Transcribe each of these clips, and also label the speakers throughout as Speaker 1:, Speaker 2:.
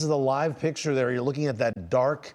Speaker 1: This is the live picture there. You're looking at that dark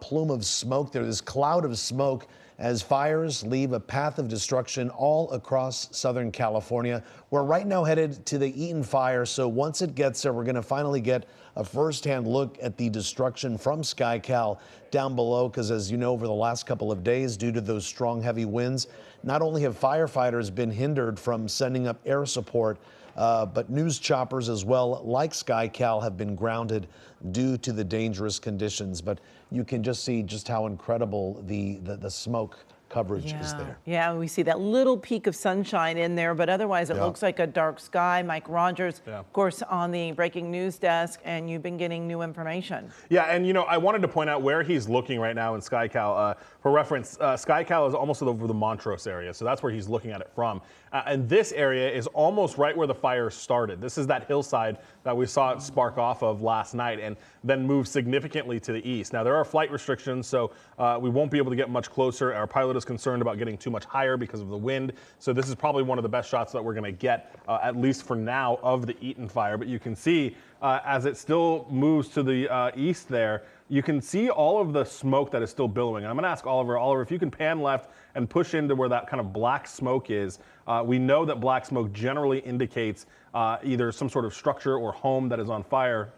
Speaker 1: plume of smoke there, this cloud of smoke as fires leave a path of destruction all across Southern California. We're right now headed to the Eaton Fire, so once it gets there, we're going to finally get a first-hand look at the destruction from SkyCal down below, because as you know, over the last couple of days, due to those strong, heavy winds, not only have firefighters been hindered from sending up air support, but news choppers as well, like SkyCal, have been grounded due to the dangerous conditions. But you can just see just how incredible the smoke coverage is there.
Speaker 2: Yeah, we see that little peak of sunshine in there, but otherwise it looks like a dark sky. Mike Rogers, of course, on the breaking news desk, and you've been getting new information.
Speaker 3: Yeah, and you know, I wanted to point out where he's looking right now in SkyCal. For reference, SkyCal is almost over the Montrose area, so that's where he's looking at it from. And this area is almost right where the fire started. This is that hillside that we saw it spark off of last night and then move significantly to the east. Now, there are flight restrictions, so we won't be able to get much closer. Our pilot is concerned about getting too much higher because of the wind, so this is probably one of the best shots that we're going to get, at least for now, of the Eaton Fire. But you can see as it still moves to the east there, you can see all of the smoke that is still billowing. And I'm going to ask Oliver, if you can pan left and push into where that kind of black smoke is. We know that black smoke generally indicates either some sort of structure or home that is on fire.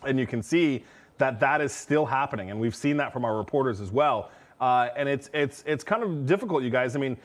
Speaker 3: And you can see that that is still happening. And we've seen that from our reporters as well. And it's kind of difficult, you guys. I mean,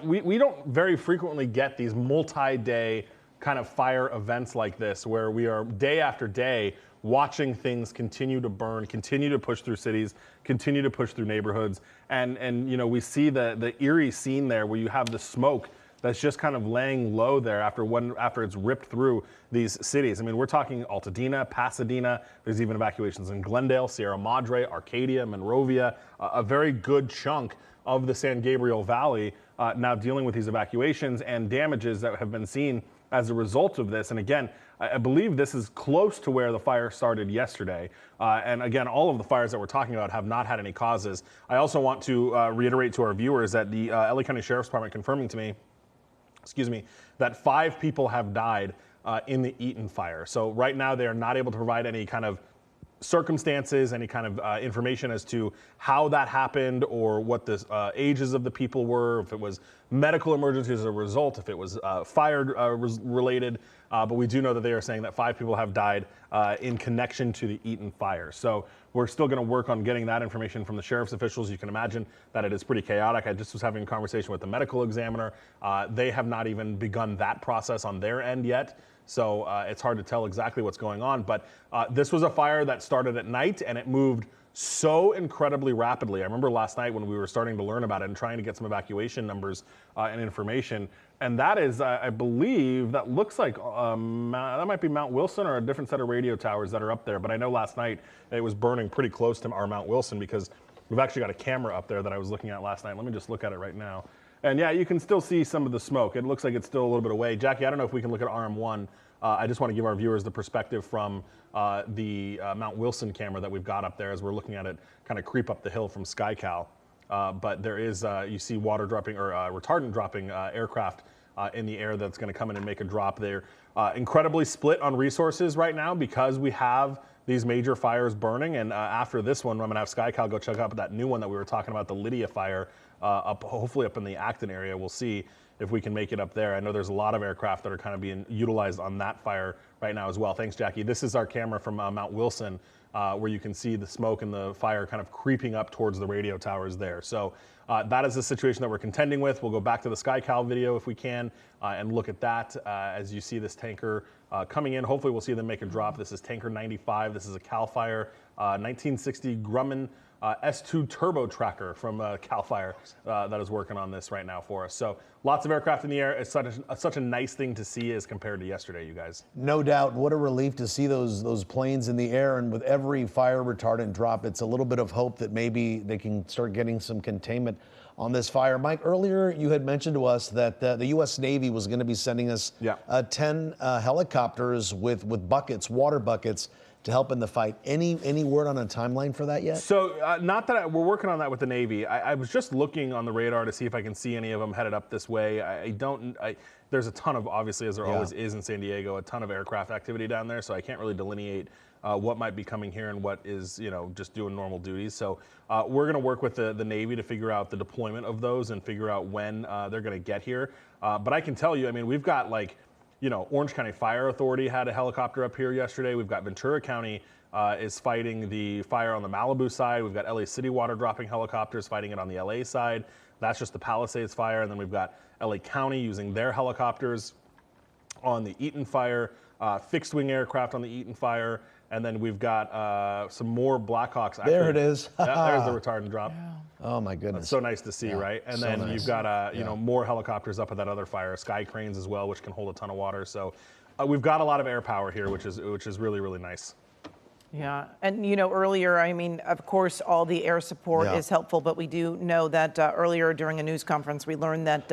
Speaker 3: we don't very frequently get these multi-day kind of fire events like this, where we are day after day watching things continue to burn, continue to push through cities, continue to push through neighborhoods. And you know, we see the eerie scene there where you have the smoke that's just kind of laying low there after it's ripped through these cities. I mean, we're talking Altadena, Pasadena. There's even evacuations in Glendale, Sierra Madre, Arcadia, Monrovia, a very good chunk of the San Gabriel Valley now dealing with these evacuations and damages that have been seen as a result of this. And again, I believe this is close to where the fire started yesterday. And again, all of the fires that we're talking about have not had any causes. I also want to reiterate to our viewers that the LA County Sheriff's Department confirming to me, that 5 people have died in the Eaton Fire. So right now they are not able to provide any kind of circumstances, any kind of information as to how that happened or what the ages of the people were, if it was medical emergency as a result, if it was fire related. But we do know that they are saying that 5 people have died in connection to the Eaton Fire. So we're still going to work on getting that information from the sheriff's officials. You can imagine that it is pretty chaotic. I just was having a conversation with the medical examiner. They have not even begun that process on their end yet. So it's hard to tell exactly what's going on. But this was a fire that started at night and it moved so incredibly rapidly. I remember last night when we were starting to learn about it and trying to get some evacuation numbers and information. And that is, I believe, that looks like that might be Mount Wilson or a different set of radio towers that are up there. But I know last night it was burning pretty close to our Mount Wilson, because we've actually got a camera up there that I was looking at last night. Let me just look at it right now. And yeah, you can still see some of the smoke. It looks like it's still a little bit away. Jackie, I don't know if we can look at RM1. I just want to give our viewers the perspective from the Mount Wilson camera that we've got up there as we're looking at it kind of creep up the hill from SkyCal. But there is, you see water dropping, or retardant dropping aircraft in the air that's going to come in and make a drop there. Incredibly split on resources right now because we have these major fires burning. And after this one, I'm going to have SkyCal go check out that new one that we were talking about, the Lydia fire, hopefully up in the Acton area. We'll see if we can make it up there. I know there's a lot of aircraft that are kind of being utilized on that fire right now as well. Thanks, Jackie. This is our camera from Mount Wilson, where you can see the smoke and the fire kind of creeping up towards the radio towers there. So that is the situation that we're contending with. We'll go back to the SkyCal video if we can and look at that as you see this tanker coming in. Hopefully we'll see them make a drop. This is Tanker 95. This is a CAL FIRE 1960 Grumman S2 turbo tracker from CAL FIRE that is working on this right now for us. So lots of aircraft in the air. It's such a nice thing to see as compared to yesterday, you guys.
Speaker 1: No doubt. What a relief to see those planes in the air. And with every fire retardant drop, it's a little bit of hope that maybe they can start getting some containment on this fire. Mike, earlier you had mentioned to us that the U.S. Navy was going to be sending us 10 helicopters with buckets, water buckets, to help in the fight. Any word on a timeline for that yet?
Speaker 3: So not that we're working on that with the Navy. I was just looking on the radar to see if I can see any of them headed up this way. There's a ton of, obviously, as there always is in San Diego, a ton of aircraft activity down there, so I can't really delineate what might be coming here and what is, just doing normal duties. So we're going to work with the Navy to figure out the deployment of those and figure out when they're going to get here. But I can tell you, I mean, we've got Orange County Fire Authority had a helicopter up here yesterday. We've got Ventura County is fighting the fire on the Malibu side. We've got LA City Water dropping helicopters fighting it on the LA side. That's just the Palisades fire. And then we've got LA County using their helicopters on the Eaton Fire, fixed wing aircraft on the Eaton Fire. And then we've got some more Blackhawks. Actually,
Speaker 1: there it is.
Speaker 3: There's the retardant drop.
Speaker 2: Yeah.
Speaker 1: Oh my goodness.
Speaker 3: It's so nice to see, right? And
Speaker 1: so
Speaker 3: then
Speaker 1: nice.
Speaker 3: you've got more helicopters up at that other fire, sky cranes as well, which can hold a ton of water. So we've got a lot of air power here, which is really, really nice.
Speaker 2: Yeah, and earlier, I mean, of course, all the air support is helpful, but we do know that earlier during a news conference, we learned that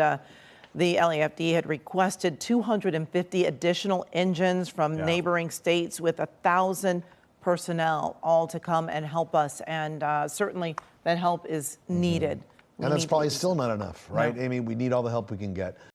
Speaker 2: the LAFD had requested 250 additional engines from neighboring states with 1,000 personnel all to come and help us. And certainly that help is needed.
Speaker 1: And that's probably still not enough, right? No. I mean, we need all the help we can get.